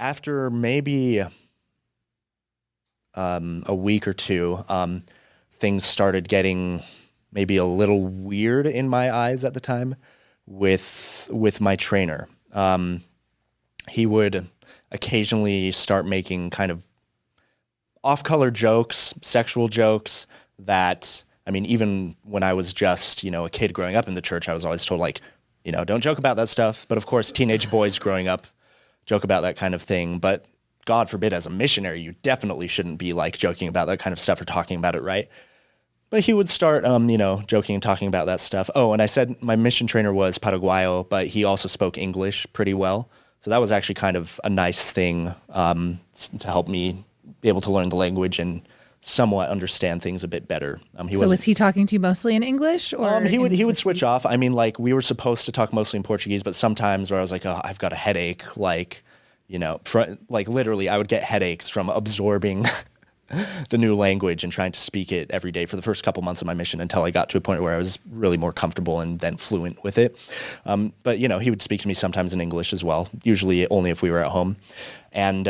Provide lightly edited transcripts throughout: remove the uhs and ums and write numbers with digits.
after maybe a week or two, things started getting maybe a little weird in my eyes at the time with my trainer. He would occasionally start making kind of off-color jokes, sexual jokes that, I mean, even when I was just, a kid growing up in the church, I was always told, like, don't joke about that stuff. But of course, teenage boys growing up joke about that kind of thing. But God forbid, as a missionary, you definitely shouldn't be like joking about that kind of stuff or talking about it, right? But he would start, joking and talking about that stuff. Oh, and I said my mission trainer was Paraguayo, but he also spoke English pretty well. So that was actually kind of a nice thing to help me be able to learn the language and somewhat understand things a bit better. So was he talking to you mostly in English, or he would switch off? I mean, like, we were supposed to talk mostly in Portuguese, but sometimes where I was like, oh, I've got a headache, like, literally I would get headaches from absorbing the new language and trying to speak it every day for the first couple months of my mission until I got to a point where I was really more comfortable and then fluent with it. But he would speak to me sometimes in English as well, usually only if we were at home. And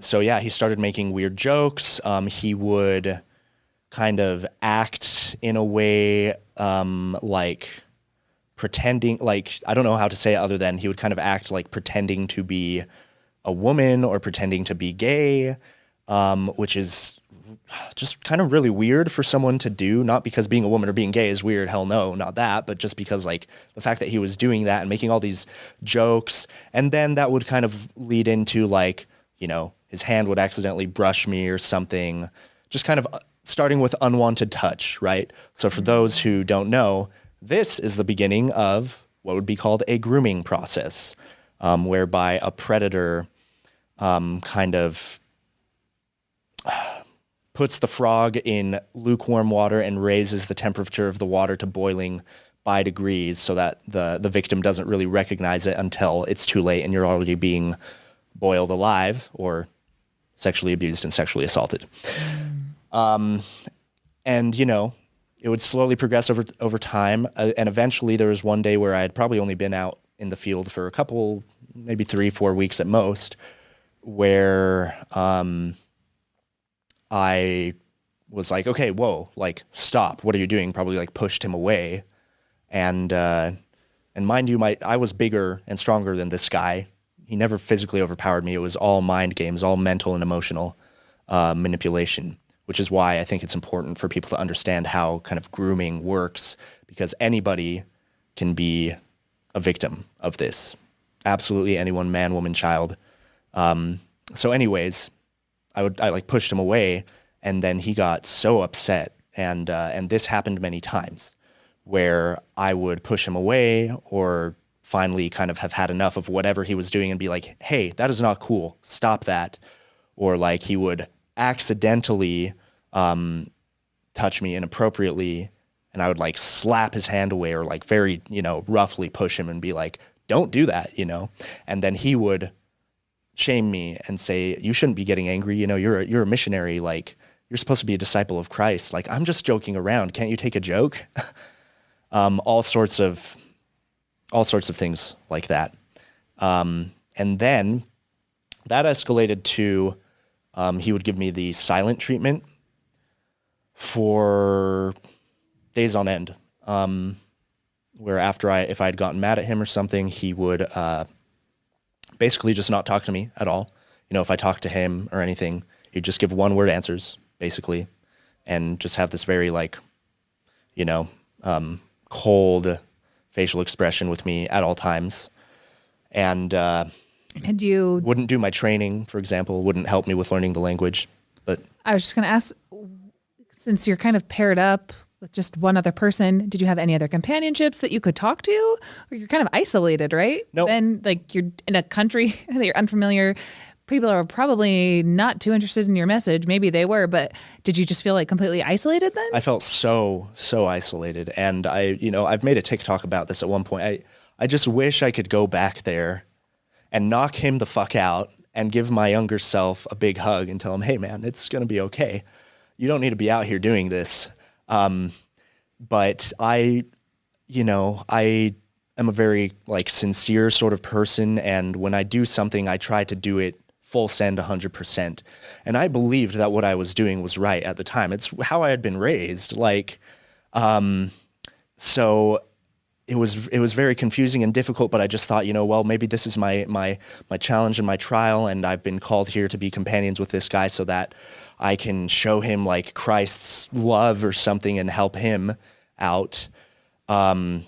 so yeah, he started making weird jokes. He would kind of act in a way like pretending, like, I don't know how to say it other than he would kind of act like pretending to be a woman or pretending to be gay, which is just kind of really weird for someone to do, not because being a woman or being gay is weird, hell no, not that, but just because, like, the fact that he was doing that and making all these jokes, and then that would kind of lead into, like, his hand would accidentally brush me or something, just kind of starting with unwanted touch, right? So for those who don't know, this is the beginning of what would be called a grooming process, whereby a predator kind of puts the frog in lukewarm water and raises the temperature of the water to boiling by degrees so that the victim doesn't really recognize it until it's too late and you're already being boiled alive or sexually abused and sexually assaulted. And, it would slowly progress over time. And eventually there was one day where I had probably only been out in the field for a couple, maybe 3-4 weeks at most, where I was like, okay, whoa, like, stop. What are you doing? Probably like pushed him away. And mind you, I was bigger and stronger than this guy. He never physically overpowered me. It was all mind games, all mental and emotional manipulation, which is why I think it's important for people to understand how kind of grooming works, because anybody can be a victim of this. Absolutely anyone, man, woman, child. So anyways, I pushed him away, and then he got so upset, and this happened many times, where I would push him away or finally kind of have had enough of whatever he was doing and be like, hey, that is not cool. Stop that. Or like he would accidentally touch me inappropriately, and I would like slap his hand away or like very, roughly push him and be like, don't do that, and then he would shame me and say, you shouldn't be getting angry. You're a missionary. Like, you're supposed to be a disciple of Christ. Like, I'm just joking around. Can't you take a joke? All sorts of things like that. And then that escalated to, he would give me the silent treatment for days on end. Where if I had gotten mad at him or something, he would, basically just not talk to me at all. If I talked to him or anything, he'd just give one-word answers, basically, and just have this very, like, cold facial expression with me at all times. And you wouldn't do my training, for example, wouldn't help me with learning the language. But I was just going to ask, since you're kind of paired up with just one other person, did you have any other companionships that you could talk to? Or you're kind of isolated, right? No. Then, like, you're in a country that you're unfamiliar. People are probably not too interested in your message. Maybe they were, but did you just feel like completely isolated then? I felt so isolated. And I've made a TikTok about this at one point. I just wish I could go back there and knock him the fuck out and give my younger self a big hug and tell him, hey man, it's going to be okay. You don't need to be out here doing this. But I am a very like sincere sort of person, and when I do something, I try to do it full send 100%. And I believed that what I was doing was right at the time. It's how I had been raised. Like, so it was very confusing and difficult, but I just thought, well, maybe this is my challenge and my trial, and I've been called here to be companions with this guy so that I can show him like Christ's love or something and help him out. And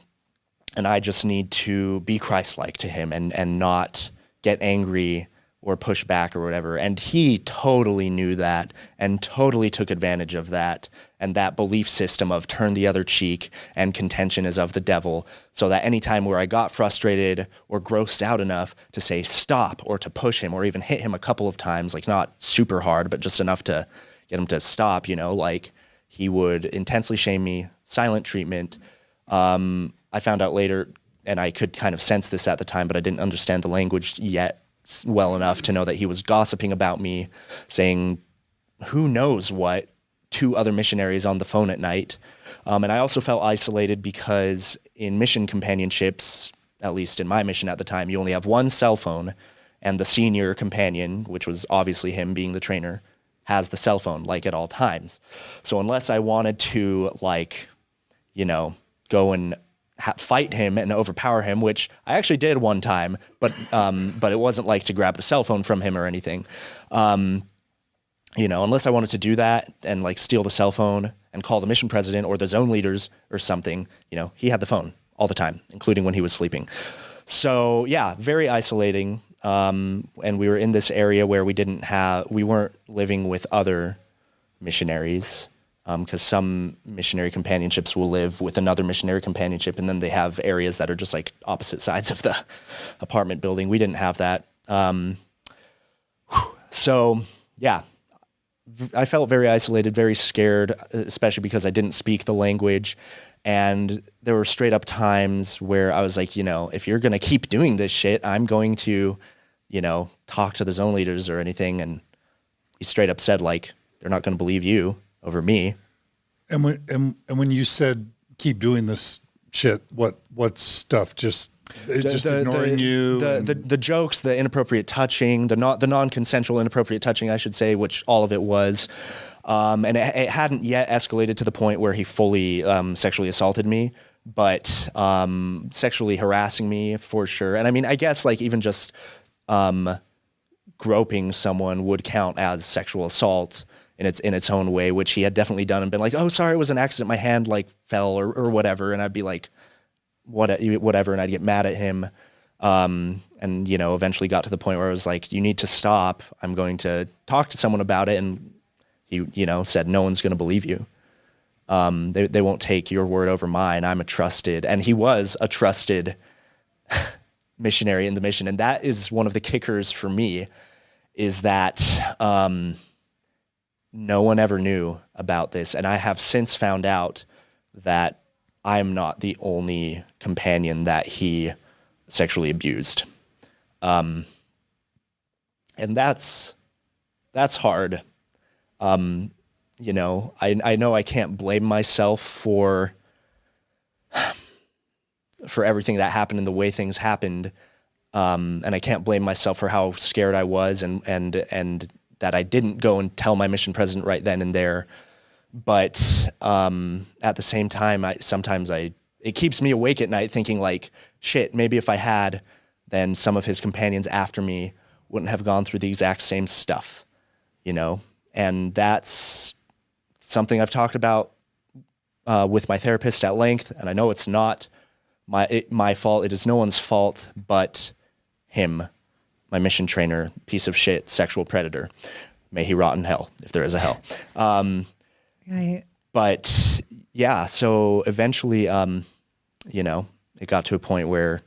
I just need to be Christ-like to him and not get angry or push back or whatever. And he totally knew that and totally took advantage of that and that belief system of turn the other cheek and contention is of the devil, so that anytime where I got frustrated or grossed out enough to say stop or to push him or even hit him a couple of times, like not super hard, but just enough to get him to stop, like he would intensely shame me, silent treatment. I found out later, and I could kind of sense this at the time, but I didn't understand the language yet well enough to know that he was gossiping about me, saying who knows what to other missionaries on the phone at night. And I also felt isolated because in mission companionships, at least in my mission at the time, you only have one cell phone, and the senior companion, which was obviously him being the trainer, has the cell phone like at all times. So unless I wanted to go and fight him and overpower him, which I actually did one time, but it wasn't like to grab the cell phone from him or anything. Unless I wanted to do that and like steal the cell phone and call the mission president or the zone leaders or something, he had the phone all the time, including when he was sleeping. So yeah, very isolating. And we were in this area where we weren't living with other missionaries. Because some missionary companionships will live with another missionary companionship, and then they have areas that are just like opposite sides of the apartment building. We didn't have that. So, yeah, I felt very isolated, very scared, especially because I didn't speak the language. And there were straight up times where I was like, if you're going to keep doing this shit, I'm going to, talk to the zone leaders or anything. And he straight up said, like, they're not going to believe you over me. And when you said keep doing this shit, what stuff? Just ignoring you. The jokes, the inappropriate touching, the non-consensual inappropriate touching, I should say, which all of it was, and it hadn't yet escalated to the point where he fully sexually assaulted me, but sexually harassing me for sure. And I mean, I guess like even just groping someone would count as sexual assault in its own way, which he had definitely done and been like, oh, sorry, it was an accident. My hand like fell or whatever. And I'd be like, whatever. And I'd get mad at him. And, eventually got to the point where I was like, you need to stop. I'm going to talk to someone about it. And he, said, no one's going to believe you. They won't take your word over mine. I'm a trusted, and he was a trusted missionary in the mission. And that is one of the kickers for me, is that, no one ever knew about this. And I have since found out that I'm not the only companion that he sexually abused. And that's hard. I know I can't blame myself for everything that happened and the way things happened. And I can't blame myself for how scared I was and that I didn't go and tell my mission president right then and there. But at the same time, it keeps me awake at night thinking like, shit, maybe if I had, then some of his companions after me wouldn't have gone through the exact same stuff, And that's something I've talked about with my therapist at length. And I know it's not my fault. It is no one's fault but him. My mission trainer, piece of shit, sexual predator. May he rot in hell, if there is a hell. Right. But yeah, so eventually, it got to a point where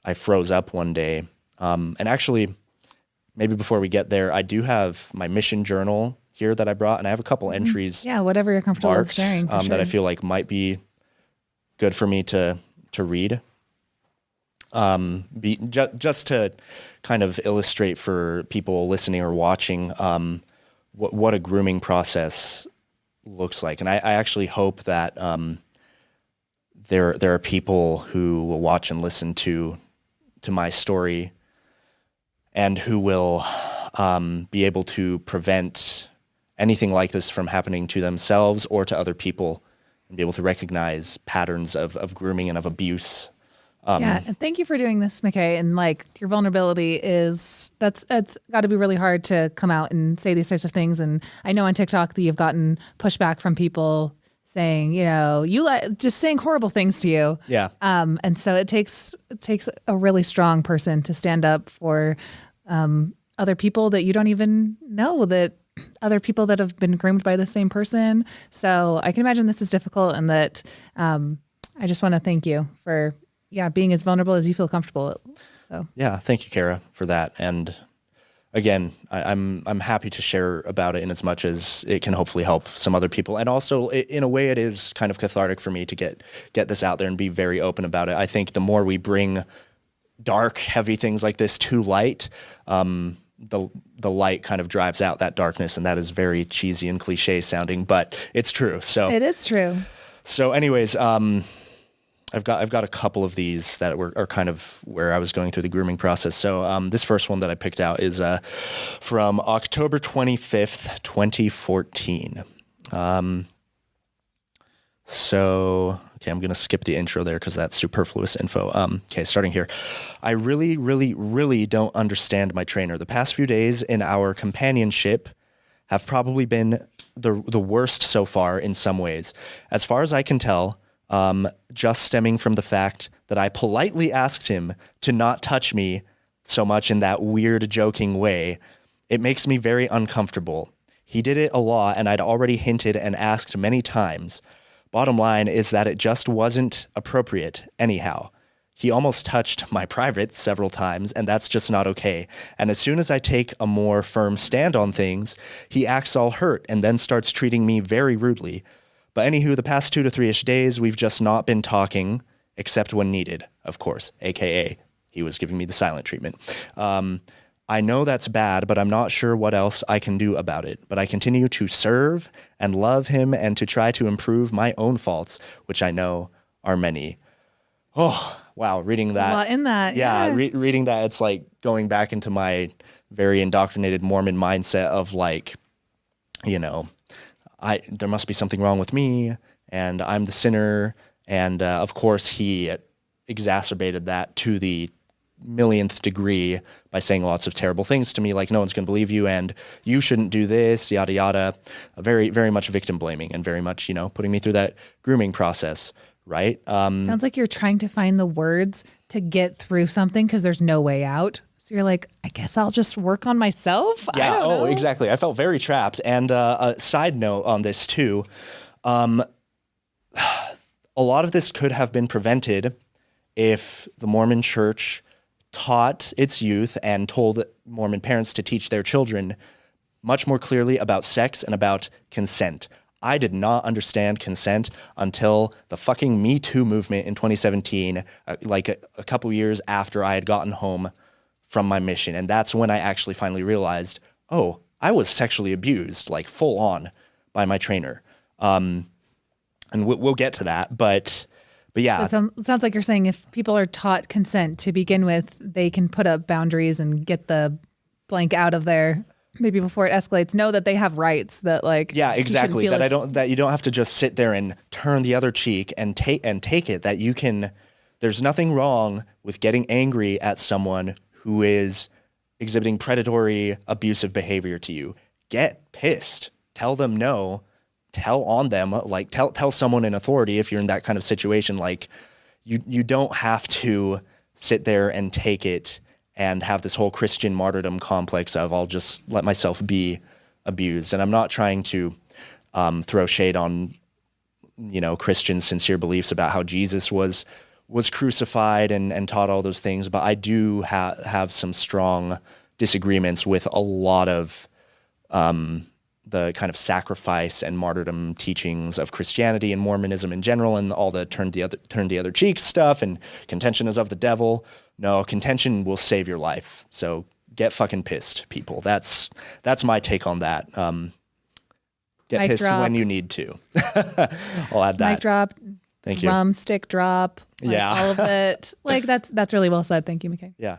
I froze up one day. And actually, maybe before we get there, I do have my mission journal here that I brought, and I have a couple entries. Yeah, whatever you're comfortable marked, with sharing. For sure. That I feel like might be good for me to read. Just to kind of illustrate for people listening or watching what a grooming process looks like. And I actually hope that there are people who will watch and listen to my story, and who will be able to prevent anything like this from happening to themselves or to other people, and be able to recognize patterns of grooming and of abuse. Yeah, and thank you for doing this, McKay. And like your vulnerability that's got to be really hard to come out and say these types of things. And I know on TikTok that you've gotten pushback from people saying, just saying horrible things to you. Yeah. And so it takes a really strong person to stand up for other people that you don't even know, that other people that have been groomed by the same person. So I can imagine this is difficult, and that I just want to thank you for being as vulnerable as you feel comfortable. So Yeah, thank you, Kara, for that. And again, I'm happy to share about it in as much as it can hopefully help some other people. And also, in a way, it is kind of cathartic for me to get this out there and be very open about it. I think the more we bring dark, heavy things like this to light, the light kind of drives out that darkness, and that is very cheesy and cliche sounding, but it's true. So it is true. So, anyways, I've got a couple of these that are kind of where I was going through the grooming process. So this first one that I picked out is from October 25th, 2014. Okay, I'm going to skip the intro there because that's superfluous info. Okay, starting here. I really, really, really don't understand my trainer. The past few days in our companionship have probably been the worst so far in some ways. As far as I can tell, just stemming from the fact that I politely asked him to not touch me so much in that weird joking way, it makes me very uncomfortable. He did it a lot, and I'd already hinted and asked many times. Bottom line is that it just wasn't appropriate anyhow. He almost touched my privates several times, and that's just not okay. And as soon as I take a more firm stand on things, he acts all hurt and then starts treating me very rudely. But anywho, the past 2 to 3-ish days, we've just not been talking, except when needed, of course, aka he was giving me the silent treatment. I know that's bad, but I'm not sure what else I can do about it. But I continue to serve and love him and to try to improve my own faults, which I know are many. Oh, wow, reading that. A lot in that. Yeah, reading that, it's like going back into my very indoctrinated Mormon mindset of like, there must be something wrong with me, and I'm the sinner. And of course, he exacerbated that to the millionth degree by saying lots of terrible things to me, like no one's going to believe you, and you shouldn't do this, yada yada. Very, very much victim blaming, and very much putting me through that grooming process. Right? Sounds like you're trying to find the words to get through something because there's no way out. So you're like, I guess I'll just work on myself. Yeah. I don't know. Exactly. I felt very trapped. And a side note on this too, a lot of this could have been prevented if the Mormon Church taught its youth and told Mormon parents to teach their children much more clearly about sex and about consent. I did not understand consent until the fucking Me Too movement in 2017, like a couple years after I had gotten home from my mission. And that's when I actually finally realized, oh, I was sexually abused, like full on, by my trainer. And we'll get to that, but yeah. So it sounds like you're saying if people are taught consent to begin with, they can put up boundaries and get the blank out of there. Maybe before it escalates, know that they have rights. That like exactly. That you don't have to just sit there and turn the other cheek and take it. That you can. There's nothing wrong with getting angry at someone who is exhibiting predatory, abusive behavior to you. Get pissed. Tell them no. Tell on them. Like tell someone in authority if you're in that kind of situation. Like you don't have to sit there and take it and have this whole Christian martyrdom complex of I'll just let myself be abused. And I'm not trying to throw shade on, Christians' sincere beliefs about how Jesus was crucified and taught all those things. But I do have some strong disagreements with a lot of the kind of sacrifice and martyrdom teachings of Christianity and Mormonism in general, and all the turn the other cheek stuff and contention is of the devil. No, contention will save your life. So get fucking pissed, people. That's my take on that. Get Mic pissed drop. when you need to. I'll add that. Mic drop. Thank you. drumstick drop, like Yeah. all of it. Like that's really well said. Thank you, McKay. Yeah.